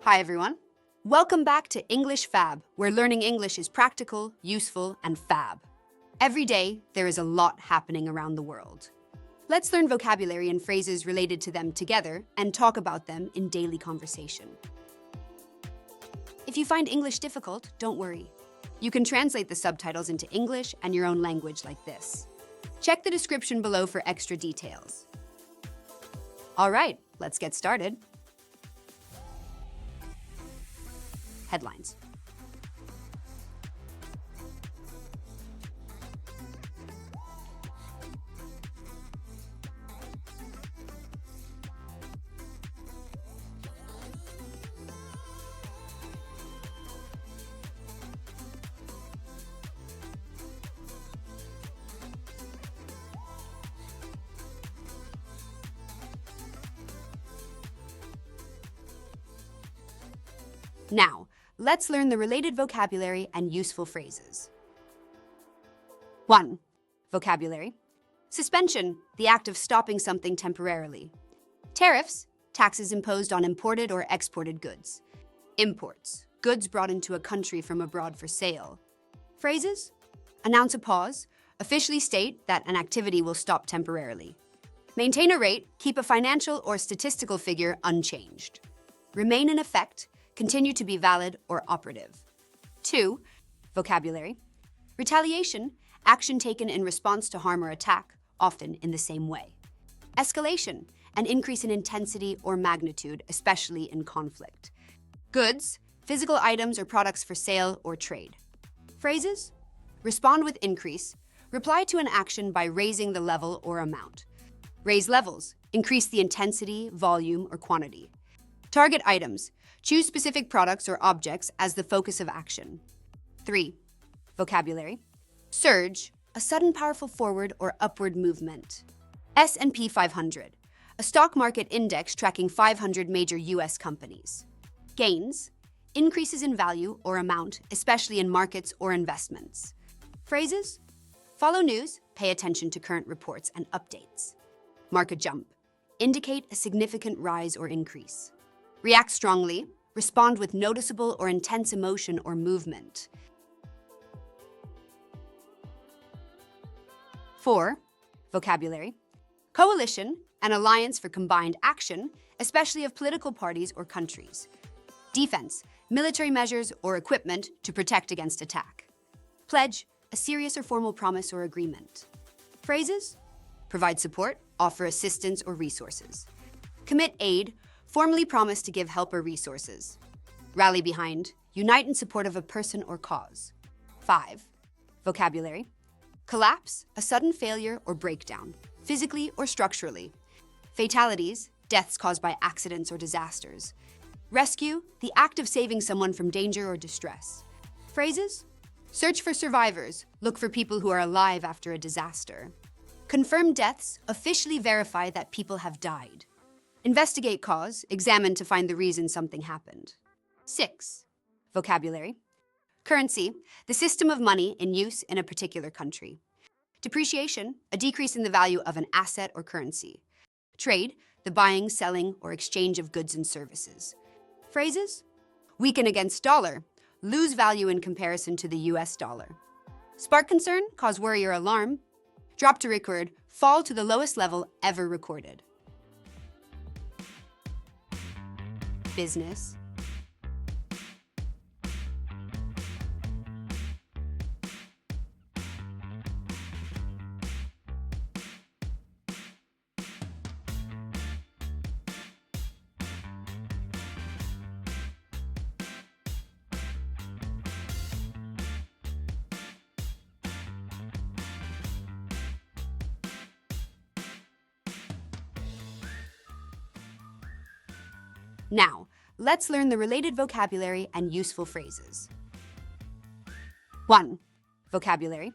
Hi, everyone. Welcome back to English Fab, where learning English is practical, useful, and fab. Every day, there is a lot happening around the world. Let's learn vocabulary and phrases related to them together and talk about them in daily conversation. If you find English difficult, don't worry. You can translate the subtitles into English and your own language like this. Check the description below for extra details. All right, let's get started. Headlines. Now, let's learn the related vocabulary and useful phrases. 1. Vocabulary. Suspension, the act of stopping something temporarily. Tariffs, taxes imposed on imported or exported goods. Imports, goods brought into a country from abroad for sale. Phrases. Announce a pause, officially state that an activity will stop temporarily. Maintain a rate, keep a financial or statistical figure unchanged. Remain in effect, continue to be valid or operative. 2. Vocabulary. Retaliation, action taken in response to harm or attack, often in the same way. Escalation, an increase in intensity or magnitude, especially in conflict. Goods, physical items or products for sale or trade. Phrases. Respond with increase, reply to an action by raising the level or amount. Raise levels, increase the intensity, volume, or quantity. Target items, choose specific products or objects as the focus of action. 3. Vocabulary. Surge, a sudden powerful forward or upward movement. S&P 500, a stock market index tracking 500 major U.S. companies. Gains, increases in value or amount, especially in markets or investments. Phrases. Follow news, pay attention to current reports and updates. Market jump, indicate a significant rise or increase. React strongly, respond with noticeable or intense emotion or movement. 4. Vocabulary. Coalition, an alliance for combined action, especially of political parties or countries. Defense, military measures or equipment to protect against attack. Pledge, a serious or formal promise or agreement. Phrases. Provide support, offer assistance or resources. Commit aid, formally promise to give help or resources. Rally behind, unite in support of a person or cause. 5. Vocabulary. Collapse, a sudden failure or breakdown, physically or structurally. Fatalities, deaths caused by accidents or disasters. Rescue, the act of saving someone from danger or distress. Phrases. Search for survivors, look for people who are alive after a disaster. Confirm deaths, officially verify that people have died. Investigate cause, examine to find the reason something happened. 6. Vocabulary. Currency, the system of money in use in a particular country. Depreciation, a decrease in the value of an asset or currency. Trade, the buying, selling, or exchange of goods and services. Phrases. Weaken against dollar, lose value in comparison to the US dollar. Spark concern, cause worry or alarm. Drop to record, fall to the lowest level ever recorded. Business. Now, let's learn the related vocabulary and useful phrases. 1. Vocabulary.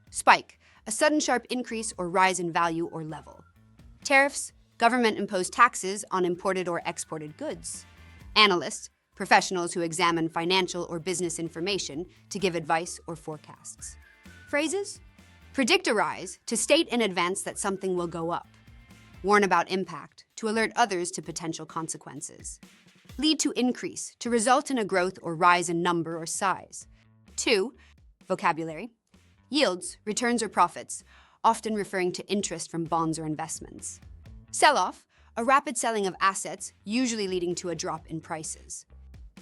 Spike, a sudden sharp increase or rise in value or level. Tariffs, government-imposed taxes on imported or exported goods. Analyst, professionals who examine financial or business information to give advice or forecasts. Phrases. Predict a rise, to state in advance that something will go up. Warn about impact, to alert others to potential consequences. lead to increase, to result in a growth or rise in number or size. 2. Vocabulary. Yields, returns or profits, often referring to interest from bonds or investments. Sell-off, a rapid selling of assets, usually leading to a drop in prices.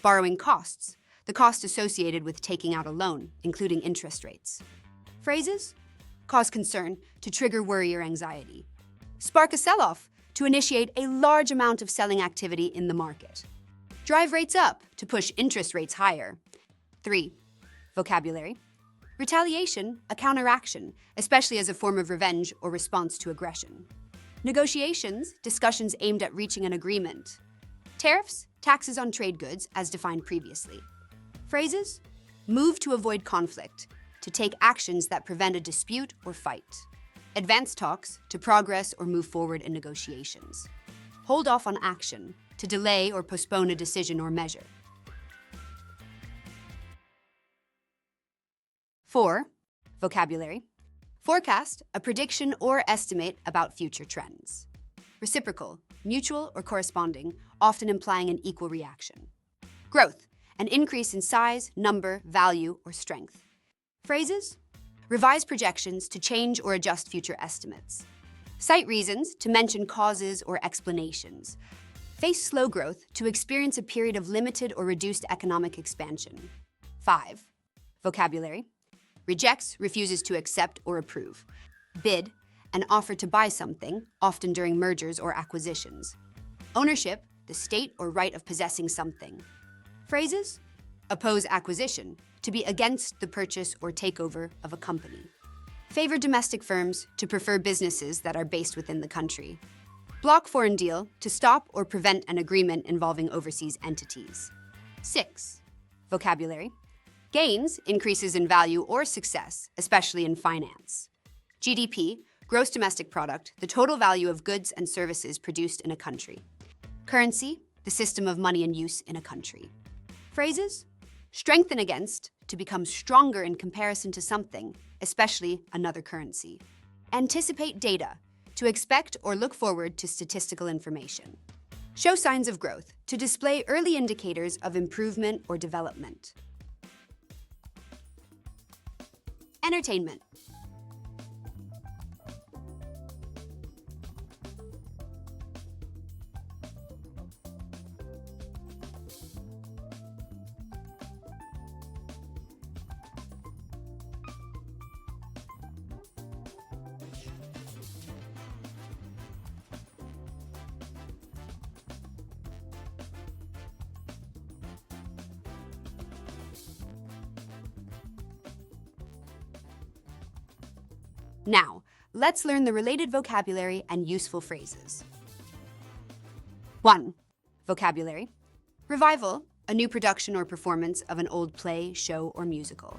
Borrowing costs, the cost associated with taking out a loan, including interest rates. Phrases. Cause concern, to trigger worry or anxiety. Spark a sell-off, to initiate a large amount of selling activity in the market. Drive rates up, to push interest rates higher. 3. Vocabulary. Retaliation, a counteraction, especially as a form of revenge or response to aggression. Negotiations, discussions aimed at reaching an agreement. Tariffs, taxes on trade goods, as defined previously. Phrases. Move to avoid conflict, to take actions that prevent a dispute or fight. Advance talks, to progress or move forward in negotiations. Hold off on action, to delay or postpone a decision or measure. 4. Vocabulary. Forecast, a prediction or estimate about future trends. Reciprocal, mutual or corresponding, often implying an equal reaction. Growth, an increase in size, number, value, or strength. Phrases. Revise projections, to change or adjust future estimates. Cite reasons, to mention causes or explanations. Face slow growth, to experience a period of limited or reduced economic expansion. 5. Vocabulary. Rejects, refuses to accept or approve. Bid, an offer to buy something, often during mergers or acquisitions. Ownership, the state or right of possessing something. Phrases. Oppose acquisition, to be against the purchase or takeover of a company. Favor domestic firms, to prefer businesses that are based within the country. Block foreign deal, to stop or prevent an agreement involving overseas entities. 6. Vocabulary. Gains, increases in value or success, especially in finance. GDP, gross domestic product, the total value of goods and services produced in a country. Currency, the system of money in use in a country. Phrases. Strengthen against, to become stronger in comparison to something, especially another currency. Anticipate data, to expect or look forward to statistical information. Show signs of growth, to display early indicators of improvement or development. Entertainment. Now, let's learn the related vocabulary and useful phrases. 1. Vocabulary. Revival, a new production or performance of an old play, show, or musical.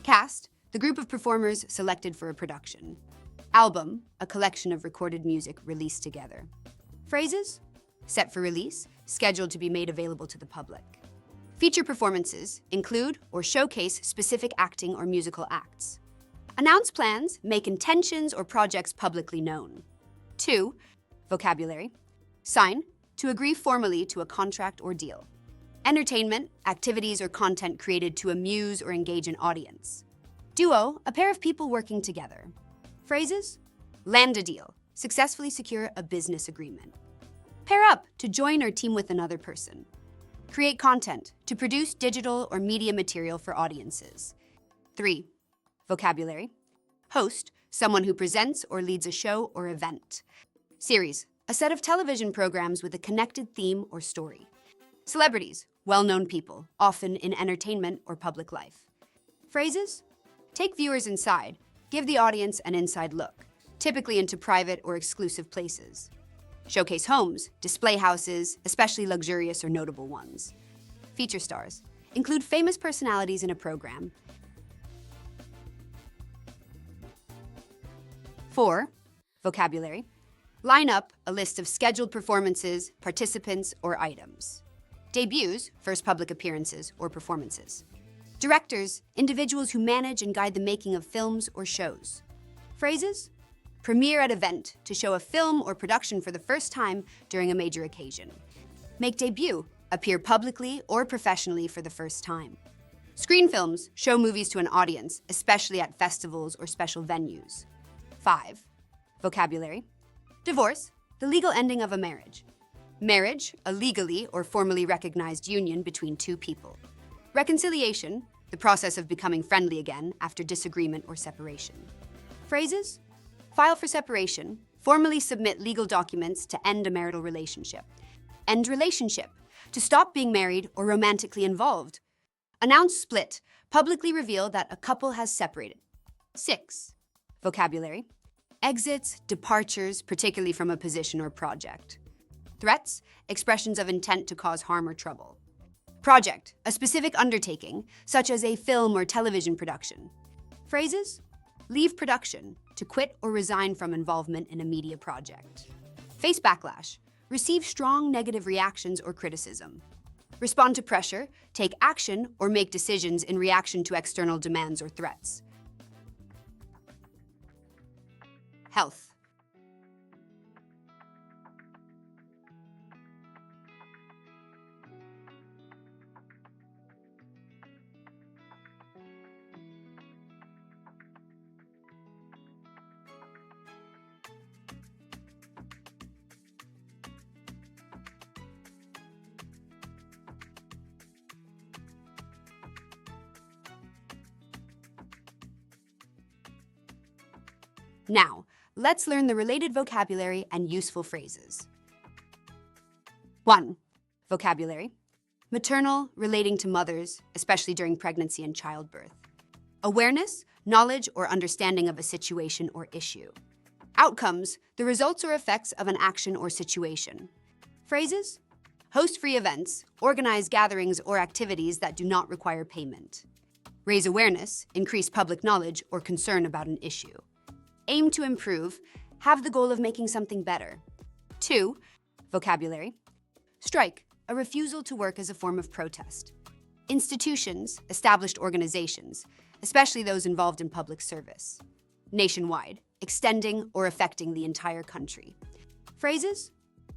Cast, the group of performers selected for a production. Album, a collection of recorded music released together. Phrases. Set for release, scheduled to be made available to the public. Feature performances include or showcase specific acting or musical acts. Announce plans, make intentions or projects publicly known. 2. Vocabulary. Sign, to agree formally to a contract or deal. Entertainment, activities or content created to amuse or engage an audience. Duo, a pair of people working together. Phrases. Land a deal, successfully secure a business agreement. Pair up, to join or team with another person. Create content, to produce digital or media material for audiences. 3. Vocabulary. Host, someone who presents or leads a show or event. Series, a set of television programs with a connected theme or story. Celebrities, well-known people, often in entertainment or public life. Phrases. Take viewers inside, give the audience an inside look, typically into private or exclusive places. Showcase homes, display houses, especially luxurious or notable ones. Feature stars, include famous personalities in a program. 4. Vocabulary. Line up a list of scheduled performances, participants, or items. Debuts, first public appearances or performances. Directors, individuals who manage and guide the making of films or shows. Phrases. Premiere at event, to show a film or production for the first time during a major occasion. Make debut, appear publicly or professionally for the first time. Screen films show movies to an audience, especially at festivals or special venues. 5. Vocabulary. Divorce, the legal ending of a marriage. Marriage, a legally or formally recognized union between two people. Reconciliation, the process of becoming friendly again after disagreement or separation. Phrases. File for separation, formally submit legal documents to end a marital relationship. End relationship, to stop being married or romantically involved. Announce split, publicly reveal that a couple has separated. 6. Vocabulary. Exits, departures, particularly from a position or project. Threats, expressions of intent to cause harm or trouble. Project, a specific undertaking, such as a film or television production. Phrases. Leave production, to quit or resign from involvement in a media project. Face backlash, receive strong negative reactions or criticism. Respond to pressure, take action, or make decisions in reaction to external demands or threats. Health. Now, let's learn the related vocabulary and useful phrases. 1. Vocabulary. Maternal, relating to mothers, especially during pregnancy and childbirth. Awareness, knowledge or understanding of a situation or issue. Outcomes, the results or effects of an action or situation. Phrases. Host free events, organize gatherings or activities that do not require payment. Raise awareness, increase public knowledge or concern about an issue. Aim to improve, have the goal of making something better. 2. Vocabulary. Strike, a refusal to work as a form of protest. Institutions, established organizations, especially those involved in public service. Nationwide, extending or affecting the entire country. Phrases.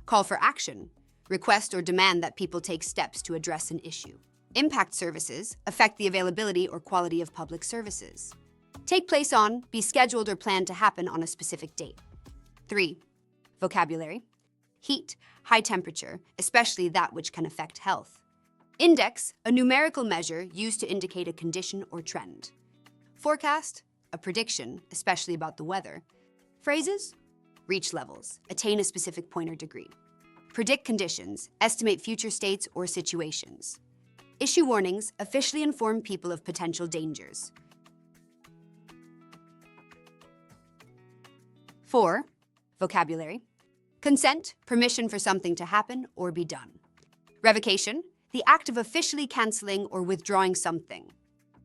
Call for action, request or demand that people take steps to address an issue. Impact services, affect the availability or quality of public services. Take place on, be scheduled or planned to happen on a specific date. 3. Vocabulary. Heat, high temperature, especially that which can affect health. Index, a numerical measure used to indicate a condition or trend. Forecast, a prediction, especially about the weather. Phrases. Reach levels, attain a specific point or degree. Predict conditions, estimate future states or situations. Issue warnings, officially inform people of potential dangers. 4. Vocabulary. Consent, permission for something to happen or be done. Revocation, the act of officially canceling or withdrawing something.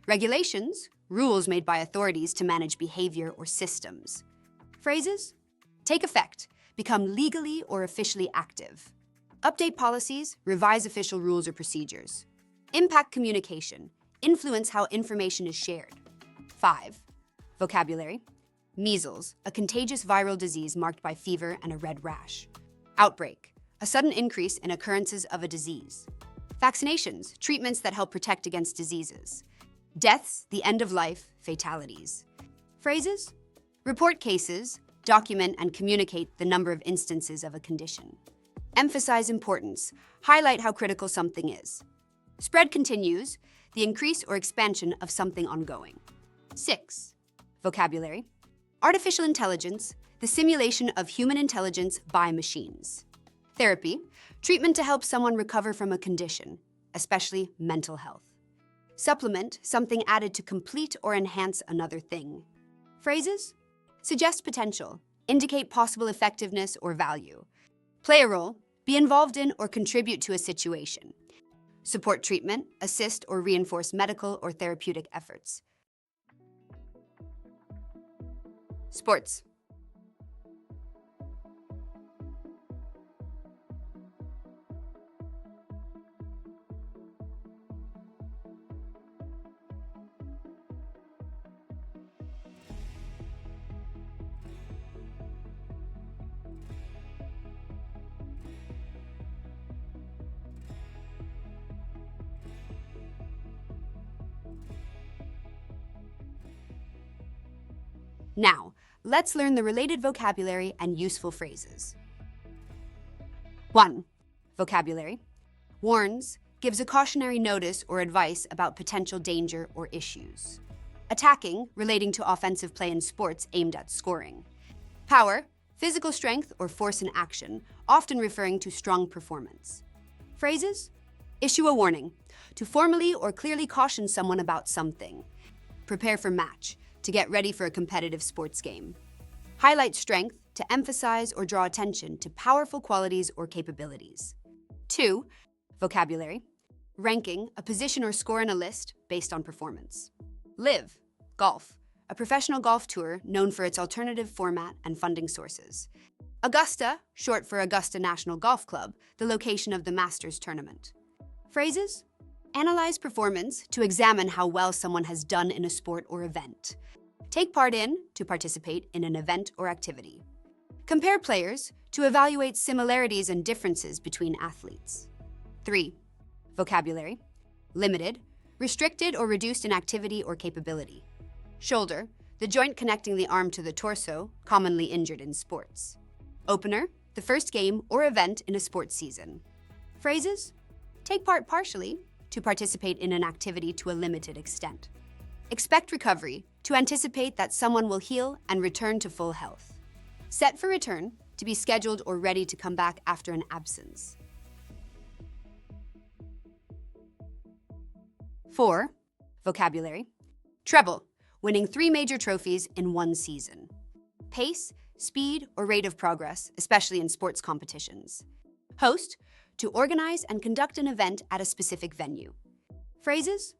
Regulations, rules made by authorities to manage behavior or systems. Phrases. Take effect, become legally or officially active. Update policies, revise official rules or procedures. Impact communication, influence how information is shared. 5. Vocabulary. Measles, a contagious viral disease marked by fever and a red rash. Outbreak, a sudden increase in occurrences of a disease. Vaccinations, treatments that help protect against diseases. Deaths, the end of life, fatalities. Phrases. Report cases, document and communicate the number of instances of a condition. Emphasize importance, highlight how critical something is. Spread continues, the increase or expansion of something ongoing. 6. Vocabulary. Artificial intelligence, the simulation of human intelligence by machines. Therapy, treatment to help someone recover from a condition, especially mental health. Supplement, something added to complete or enhance another thing. Phrases. Suggest potential, indicate possible effectiveness or value. Play a role, be involved in or contribute to a situation. Support treatment, assist or reinforce medical or therapeutic efforts. Sports. Now, let's learn the related vocabulary and useful phrases. 1. Vocabulary. Warns, gives a cautionary notice or advice about potential danger or issues. Attacking, relating to offensive play in sports aimed at scoring. Power, physical strength or force in action, often referring to strong performance. Phrases. Issue a warning, to formally or clearly caution someone about something. Prepare for match, to get ready for a competitive sports game. Highlight strength, to emphasize or draw attention to powerful qualities or capabilities. 2. Vocabulary. Ranking, a position or score in a list based on performance. Live, golf, a professional golf tour known for its alternative format and funding sources. Augusta, short for Augusta National Golf Club, the location of the Masters tournament. Phrases. Analyze performance, to examine how well someone has done in a sport or event. Take part in, to participate in an event or activity. Compare players, to evaluate similarities and differences between athletes. 3. Vocabulary. Limited, restricted or reduced in activity or capability. Shoulder, the joint connecting the arm to the torso, commonly injured in sports. Opener, the first game or event in a sports season. Phrases. Take part partially, to participate in an activity to a limited extent. Expect recovery, to anticipate that someone will heal and return to full health. Set for return, to be scheduled or ready to come back after an absence. 4. Vocabulary. Treble, winning 3 major trophies in one season. Pace, speed, or rate of progress, especially in sports competitions. Host, to organize and conduct an event at a specific venue. Phrases.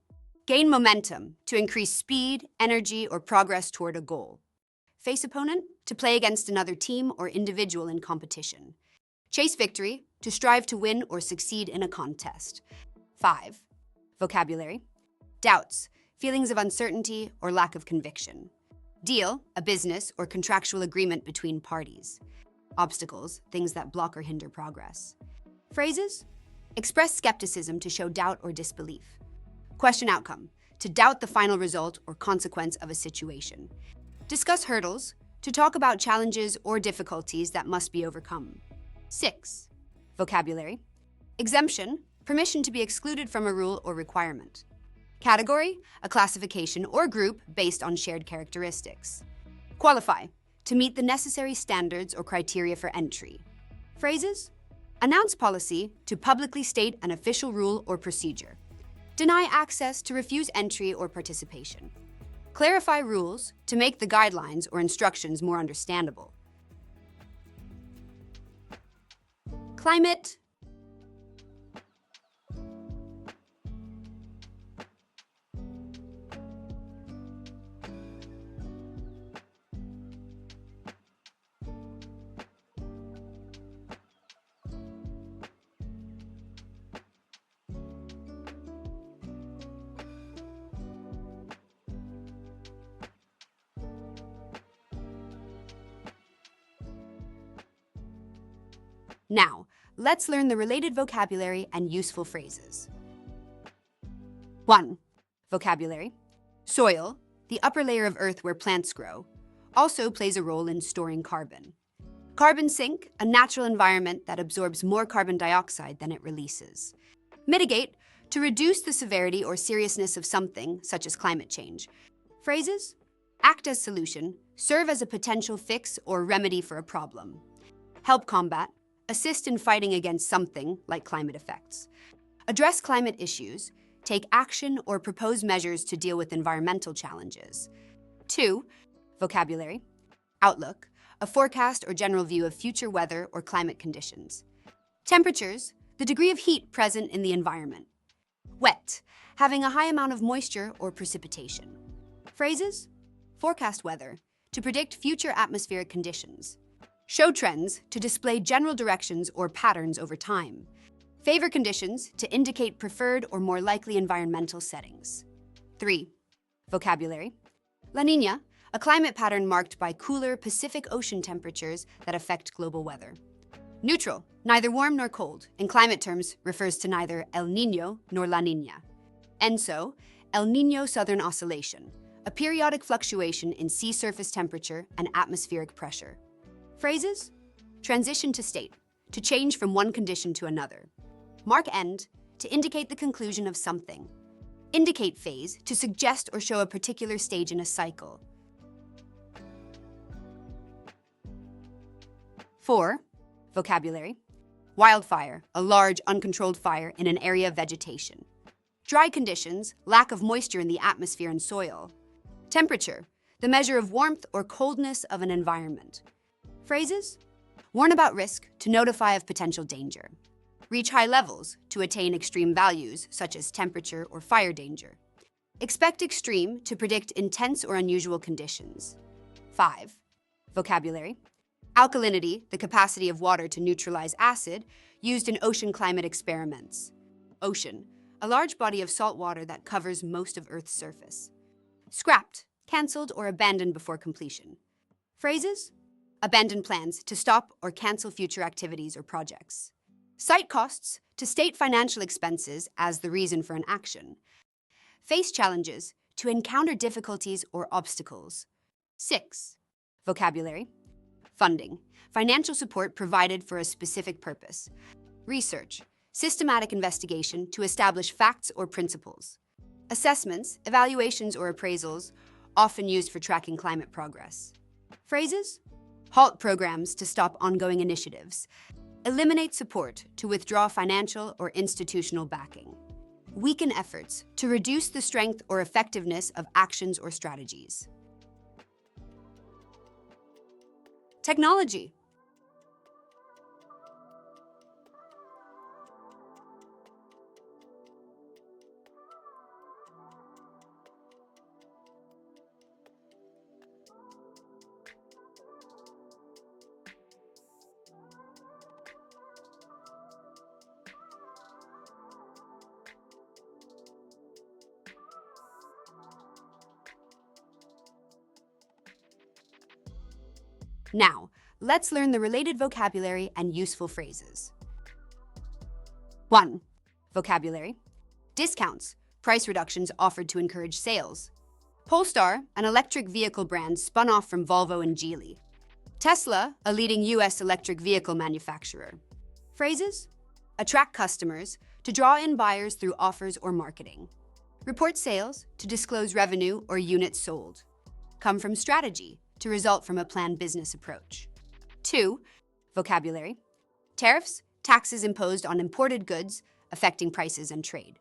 Gain momentum, to increase speed, energy, or progress toward a goal. Face opponent, to play against another team or individual in competition. Chase victory, to strive to win or succeed in a contest. 5. Vocabulary. Doubts, feelings of uncertainty or lack of conviction. Deal, a business or contractual agreement between parties. Obstacles, things that block or hinder progress. Phrases. Express skepticism, to show doubt or disbelief. Question outcome, to doubt the final result or consequence of a situation. Discuss hurdles, to talk about challenges or difficulties that must be overcome. 6. Vocabulary. Exemption, permission to be excluded from a rule or requirement. Category, a classification or group based on shared characteristics. Qualify, to meet the necessary standards or criteria for entry. Phrases. Announce policy, to publicly state an official rule or procedure. Deny access, to refuse entry or participation. Clarify rules, to make the guidelines or instructions more understandable. Climate. Now, let's learn the related vocabulary and useful phrases. 1. Vocabulary. Soil, the upper layer of earth where plants grow, also plays a role in storing carbon. Carbon sink, a natural environment that absorbs more carbon dioxide than it releases. Mitigate, to reduce the severity or seriousness of something, such as climate change. Phrases. Act as solution, serve as a potential fix or remedy for a problem. Help combat, assist in fighting against something, like climate effects. Address climate issues, take action or propose measures to deal with environmental challenges. 2. Vocabulary. Outlook, a forecast or general view of future weather or climate conditions. Temperatures, the degree of heat present in the environment. Wet, having a high amount of moisture or precipitation. Phrases. Forecast weather, to predict future atmospheric conditions. Show trends, to display general directions or patterns over time. Favor conditions, to indicate preferred or more likely environmental settings. 3. Vocabulary. La Niña, a climate pattern marked by cooler Pacific Ocean temperatures that affect global weather. Neutral, neither warm nor cold, in climate terms refers to neither El Niño nor La Niña. ENSO, El Niño Southern Oscillation, a periodic fluctuation in sea surface temperature and atmospheric pressure. Phrases: transition to state, to change from one condition to another. Mark end, to indicate the conclusion of something. Indicate phase, to suggest or show a particular stage in a cycle. 4. Vocabulary. Wildfire, a large, uncontrolled fire in an area of vegetation. Dry conditions, lack of moisture in the atmosphere and soil. Temperature, the measure of warmth or coldness of an environment. Phrases: warn about risk, to notify of potential danger. Reach high levels, to attain extreme values, such as temperature or fire danger. Expect extreme, to predict intense or unusual conditions. 5. Vocabulary. Alkalinity, the capacity of water to neutralize acid, used in ocean climate experiments. Ocean, a large body of salt water that covers most of Earth's surface. Scrapped, cancelled or abandoned before completion. Phrases: abandon plans, to stop or cancel future activities or projects. Cite costs, to state financial expenses as the reason for an action. Face challenges, to encounter difficulties or obstacles. 6. Vocabulary. Funding, financial support provided for a specific purpose. Research, systematic investigation to establish facts or principles. Assessments, evaluations or appraisals, often used for tracking climate progress. Phrases: halt programs, to stop ongoing initiatives. Eliminate support, to withdraw financial or institutional backing. Weaken efforts, to reduce the strength or effectiveness of actions or strategies. Technology. Now, let's learn the related vocabulary and useful phrases. 1. Vocabulary. Discounts, price reductions offered to encourage sales. Polestar, an electric vehicle brand spun off from Volvo and Geely. Tesla, a leading US electric vehicle manufacturer. Phrases: attract customers, to draw in buyers through offers or marketing. Report sales, to disclose revenue or units sold. Come from strategy, to result from a planned business approach. 2. Vocabulary. Tariffs, taxes imposed on imported goods, affecting prices and trade.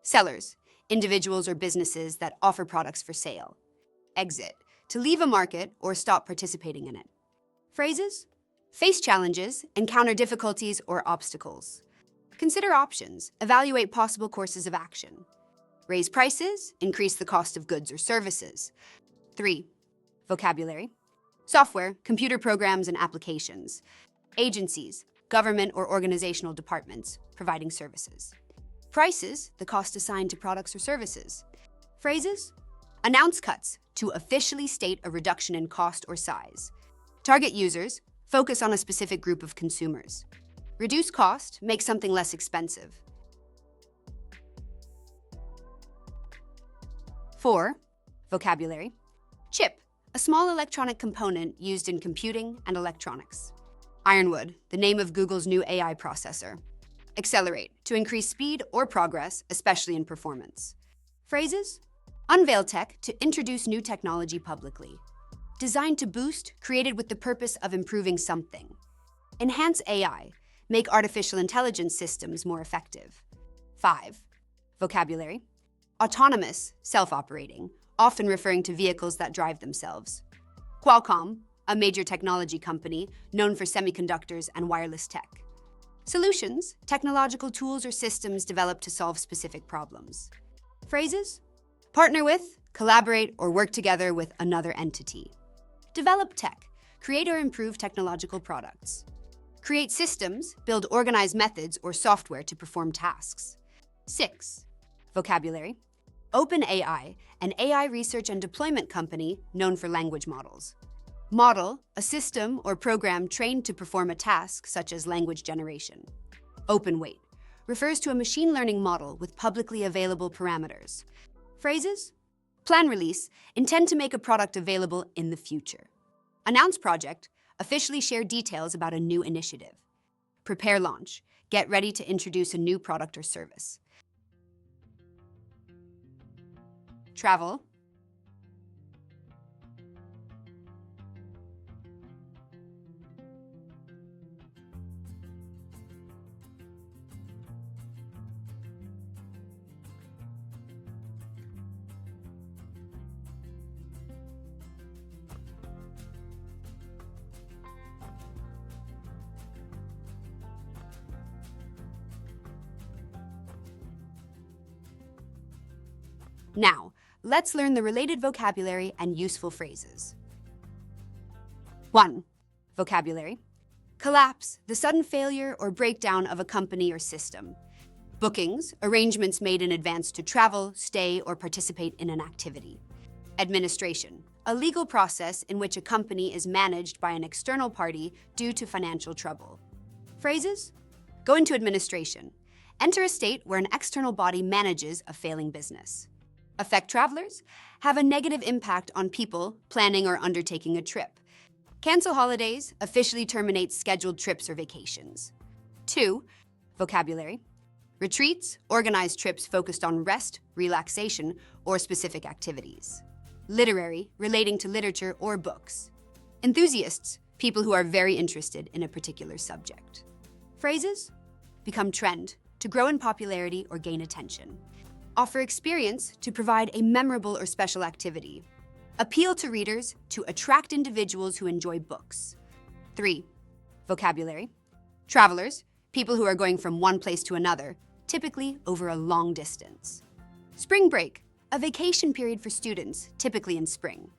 Sellers, individuals or businesses that offer products for sale. Exit, to leave a market or stop participating in it. Phrases: face challenges, encounter difficulties or obstacles. Consider options, evaluate possible courses of action. Raise prices, increase the cost of goods or services. 3. Vocabulary. Software, computer programs and applications. Agencies, government or organizational departments, providing services. Prices, the cost assigned to products or services. Phrases: announce cuts, to officially state a reduction in cost or size. Target users, focus on a specific group of consumers. Reduce cost, make something less expensive. 4. Vocabulary. Chip, a small electronic component used in computing and electronics. Ironwood, the name of Google's new AI processor. Accelerate, to increase speed or progress, especially in performance. Phrases: unveil tech, to introduce new technology publicly. Designed to boost, created with the purpose of improving something. Enhance AI, make artificial intelligence systems more effective. 5. Vocabulary. Autonomous, self-operating, often referring to vehicles that drive themselves. Qualcomm, a major technology company known for semiconductors and wireless tech. Solutions, technological tools or systems developed to solve specific problems. Phrases: partner with, collaborate, or work together with another entity. Develop tech, create or improve technological products. Create systems, build organized methods or software to perform tasks. 6. Vocabulary. OpenAI, an AI research and deployment company known for language models. Model, a system or program trained to perform a task such as language generation. Openweight, refers to a machine learning model with publicly available parameters. Phrases: Plan release, intend to make a product available in the future. Announce project, officially share details about a new initiative. Prepare launch, get ready to introduce a new product or service. Travel. Now, let's learn the related vocabulary and useful phrases. 1. Vocabulary. Collapse, the sudden failure or breakdown of a company or system. Bookings, arrangements made in advance to travel, stay, or participate in an activity. Administration, a legal process in which a company is managed by an external party due to financial trouble. Phrases. Go into administration. Enter a state where an external body manages a failing business. Affect travelers, have a negative impact on people planning or undertaking a trip. Cancel holidays, officially terminate scheduled trips or vacations. 2. Vocabulary. Retreats, organized trips focused on rest, relaxation, or specific activities. Literary, relating to literature or books. Enthusiasts, people who are very interested in a particular subject. Phrases. Become trend, to grow in popularity or gain attention. Offer experience, to provide a memorable or special activity. Appeal to readers, to attract individuals who enjoy books. 3. Vocabulary. Travelers, people who are going from one place to another, typically over a long distance. Spring break, a vacation period for students, typically in spring.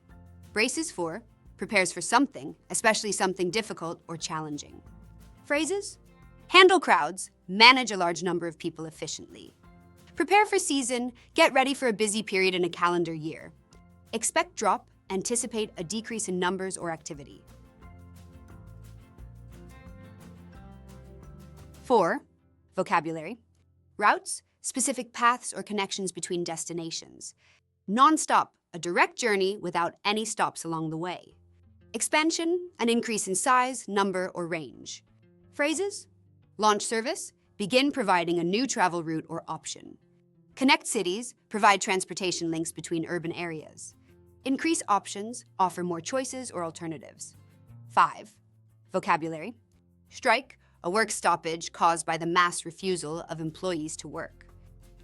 Braces for, prepares for something, especially something difficult or challenging. Phrases. Handle crowds, manage a large number of people efficiently. Prepare for season, get ready for a busy period in a calendar year. Expect drop, anticipate a decrease in numbers or activity. 4. Vocabulary. Routes, specific paths or connections between destinations. Non-stop, a direct journey without any stops along the way. Expansion, an increase in size, number, or range. Phrases. Launch service, begin providing a new travel route or option. Connect cities, provide transportation links between urban areas. Increase options, offer more choices or alternatives. 5. Vocabulary. Strike, a work stoppage caused by the mass refusal of employees to work.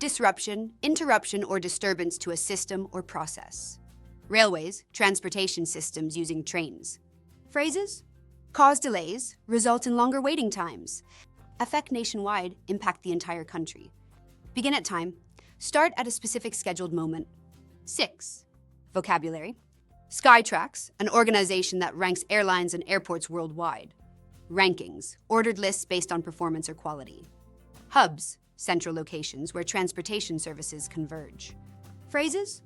Disruption, interruption or disturbance to a system or process. Railways, transportation systems using trains. Phrases. Cause delays, result in longer waiting times. Affect nationwide, impact the entire country. Begin at time. Start at a specific scheduled moment. 6. Vocabulary. Skytrax, an organization that ranks airlines and airports worldwide. Rankings, ordered lists based on performance or quality. Hubs, central locations where transportation services converge. Phrases.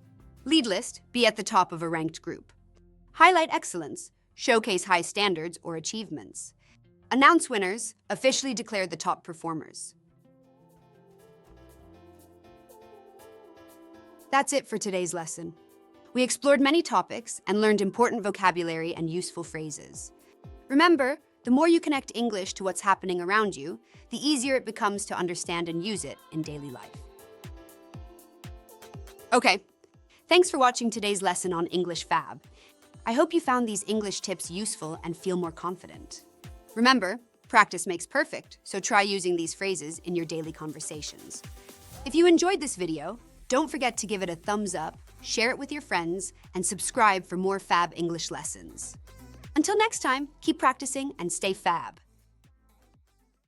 Lead list, be at the top of a ranked group. Highlight excellence, showcase high standards or achievements. Announce winners, officially declare the top performers. That's it for today's lesson. We explored many topics and learned important vocabulary and useful phrases. Remember, the more you connect English to what's happening around you, the easier it becomes to understand and use it in daily life. Okay, thanks for watching today's lesson on English Fab. I hope you found these English tips useful and feel more confident. Remember, practice makes perfect, so try using these phrases in your daily conversations. If you enjoyed this video, don't forget to give it a thumbs up, share it with your friends, and subscribe for more Fab English lessons. Until next time, keep practicing and stay Fab.